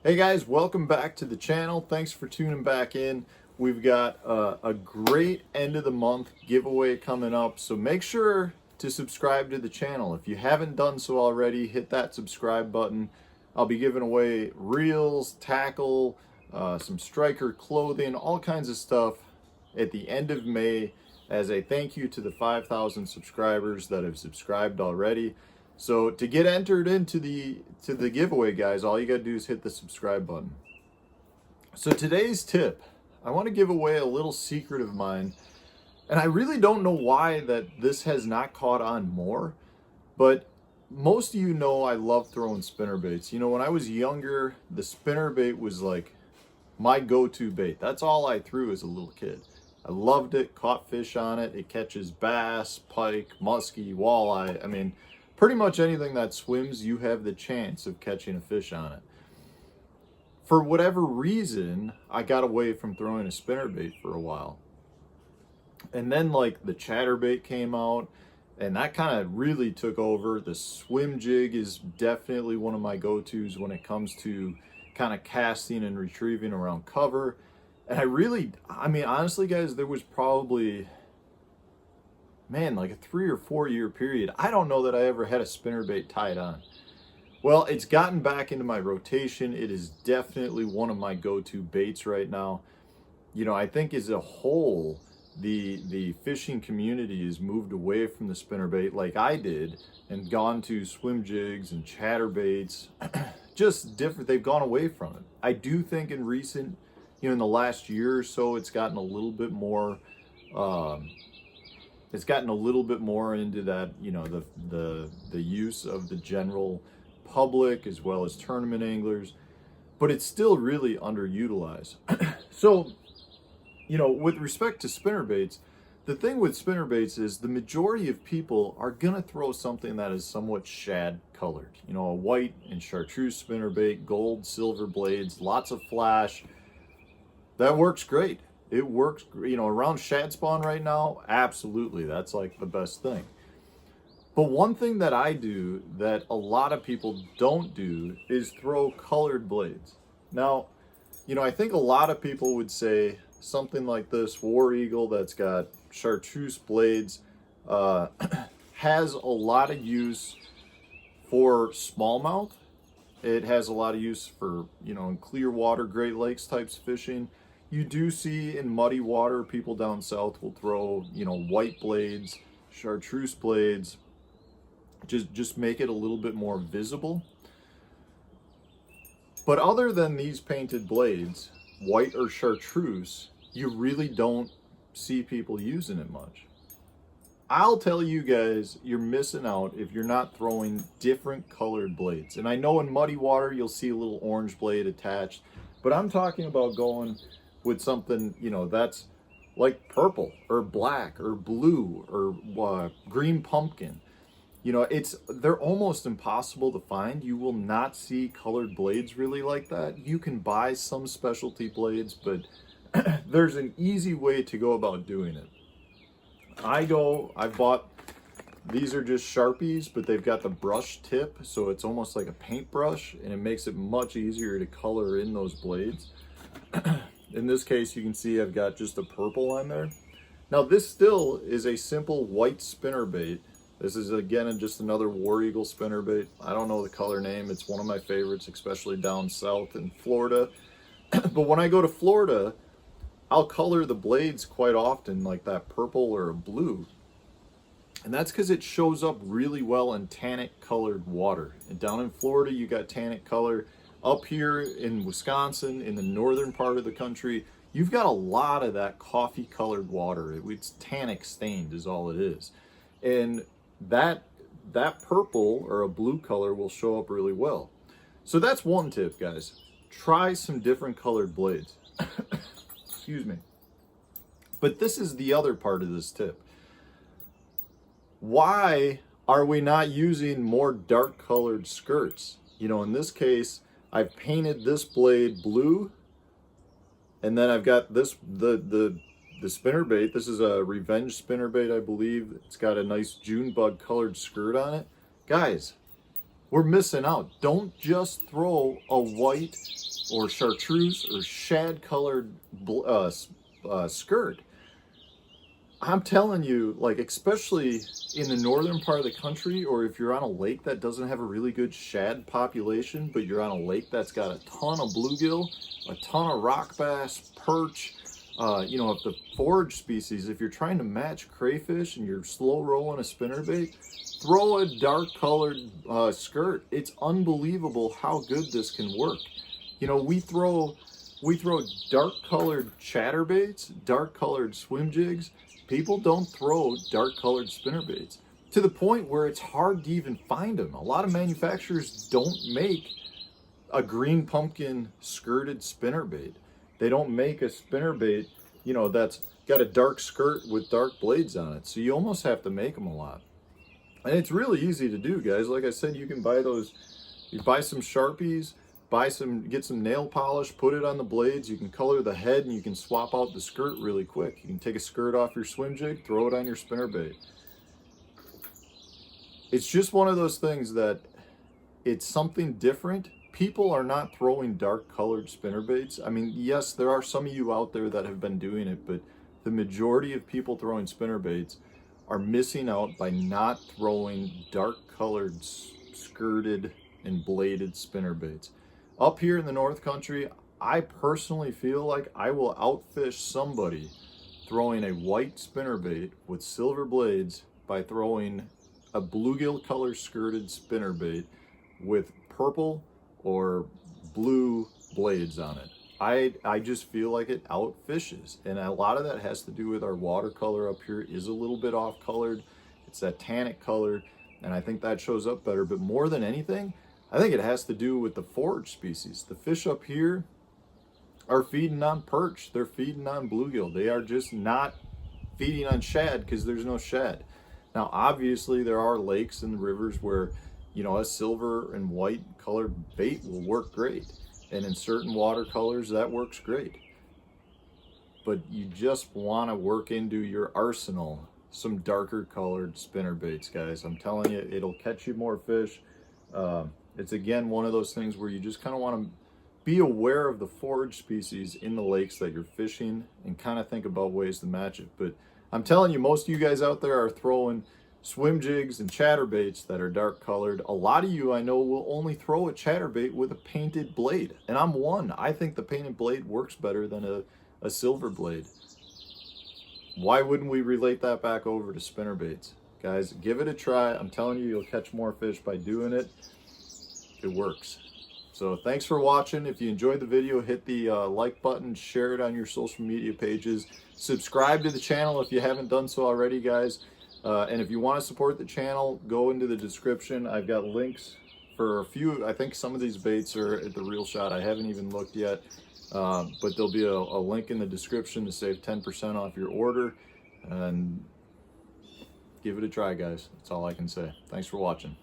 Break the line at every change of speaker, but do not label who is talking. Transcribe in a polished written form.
Hey guys, welcome back to the channel. Thanks for tuning back in. We've got a great end of the month giveaway coming up, so make sure to subscribe to the channel. If you haven't done so already, hit that subscribe button. I'll be giving away reels, tackle, some striker clothing, all kinds of stuff at the end of May as a thank you to the 5,000 subscribers that have subscribed already. So to get entered into the giveaway, guys, all you gotta do is hit the subscribe button. So today's tip, I want to give away a little secret of mine, and I really don't know why that this has not caught on more, but most of you know I love throwing spinnerbaits. You know, when I was younger, the spinnerbait was like my go-to bait. That's all I threw as a little kid. I loved it, caught fish on it. It catches bass, pike, muskie, walleye. I mean, pretty much anything that swims, you have the chance of catching a fish on it. For whatever reason, I got away from throwing a spinnerbait for a while. And then like the chatterbait came out, and that kind of really took over. The swim jig is definitely one of my go-tos when it comes to kind of casting and retrieving around cover. And I mean, honestly, guys, there was probably, man, like a 3 or 4 year period, I don't know that I ever had a spinnerbait tied on. Well, it's gotten back into my rotation. It is definitely one of my go-to baits right now. You know, I think as a whole, the fishing community has moved away from the spinnerbait like I did and gone to swim jigs and chatterbaits. Just different. They've gone away from it. I do think in recent, you know, in the last year or so, it's gotten a little bit more into that, you know, the use of the general public as well as tournament anglers, but it's still really underutilized. So, you know, with respect to spinnerbaits, the thing with spinnerbaits is the majority of people are gonna throw something that is somewhat shad colored. You know, a white and chartreuse spinnerbait, gold, silver blades, lots of flash. That works great. It works, you know, around shad spawn right now, absolutely. That's like the best thing. But one thing that I do that a lot of people don't do is throw colored blades. Now, you know, I think a lot of people would say something like this War Eagle that's got chartreuse blades has a lot of use for smallmouth. It has a lot of use for, you know, in clear water, Great Lakes types fishing. You do see in muddy water, people down south will throw, you know, white blades, chartreuse blades, just make it a little bit more visible. But other than these painted blades, white or chartreuse, you really don't see people using it much. I'll tell you guys, you're missing out if you're not throwing different colored blades. And I know in muddy water, you'll see a little orange blade attached, but I'm talking about going with something, you know, that's like purple or black or blue or green pumpkin. You know, they're almost impossible to find. You will not see colored blades really like that. You can buy some specialty blades, but there's an easy way to go about doing it. I bought, these are just Sharpies, but they've got the brush tip, so it's almost like a paintbrush, and it makes it much easier to color in those blades. In this case, you can see I've got just a purple on there. Now this still is a simple white spinnerbait. This is again just another War Eagle spinnerbait. I don't know the color name. It's one of my favorites, especially down south in Florida. But when I go to Florida, I'll color the blades quite often like that purple or a blue. And that's because it shows up really well in tannic colored water. And down in Florida, you got tannic color. Up here in Wisconsin, in the northern part of the country, you've got a lot of that coffee colored water. It's tannic stained is all it is. And that purple or a blue color will show up really well. So that's one tip, guys. Try some different colored blades. Excuse me. But this is the other part of this tip. Why are we not using more dark colored skirts? You know, in this case, I've painted this blade blue, and then I've got this, the spinnerbait. This is a Revenge spinnerbait, I believe. It's got a nice June bug colored skirt on it. Guys, we're missing out. Don't just throw a white or chartreuse or shad colored skirt. I'm telling you, like, especially in the northern part of the country, or if you're on a lake that doesn't have a really good shad population, but you're on a lake that's got a ton of bluegill, a ton of rock bass, perch, you know, if the forage species, if you're trying to match crayfish and you're slow rolling a spinnerbait, throw a dark colored skirt. It's unbelievable how good this can work. You know, we throw dark colored chatterbaits, dark colored swim jigs. People don't throw dark colored spinnerbaits, to the point where it's hard to even find them. A lot of manufacturers don't make a green pumpkin skirted spinnerbait. They don't make a spinnerbait, you know, that's got a dark skirt with dark blades on it. So you almost have to make them a lot. And it's really easy to do, guys. Like I said, you can buy those, you buy some Sharpies, get some nail polish, put it on the blades. You can color the head and you can swap out the skirt really quick. You can take a skirt off your swim jig, throw it on your spinnerbait. It's just one of those things that it's something different. People are not throwing dark colored spinnerbaits. I mean, yes, there are some of you out there that have been doing it, but the majority of people throwing spinnerbaits are missing out by not throwing dark colored skirted and bladed spinnerbaits. Up here in the North Country, I personally feel like I will outfish somebody throwing a white spinnerbait with silver blades by throwing a bluegill color skirted spinnerbait with purple or blue blades on it. I just feel like it outfishes, and a lot of that has to do with our watercolor up here is a little bit off colored. It's that tannic color, and I think that shows up better. But more than anything, I think it has to do with the forage species. The fish up here are feeding on perch. They're feeding on bluegill. They are just not feeding on shad because there's no shad. Now, obviously, there are lakes and rivers where, you know, a silver and white colored bait will work great. And in certain watercolors, that works great. But you just want to work into your arsenal some darker colored spinnerbaits, guys. I'm telling you, it'll catch you more fish. It's again one of those things where you just kind of want to be aware of the forage species in the lakes that you're fishing and kind of think about ways to match it. But I'm telling you, most of you guys out there are throwing swim jigs and chatterbaits that are dark colored. A lot of you I know will only throw a chatterbait with a painted blade, and I'm one. I think the painted blade works better than a silver blade. Why wouldn't we relate that back over to spinnerbaits? Guys, give it a try. I'm telling you, you'll catch more fish by doing it. It works. So thanks for watching. If you enjoyed the video, hit the like button, share it on your social media pages, subscribe to the channel if you haven't done so already, guys. And if you want to support the channel, go into the description. I've got links for a few. I think some of these baits are at the Real Shot. I haven't even looked yet, but there'll be a link in the description to save 10% off your order. And give it a try, guys. That's all I can say. Thanks for watching.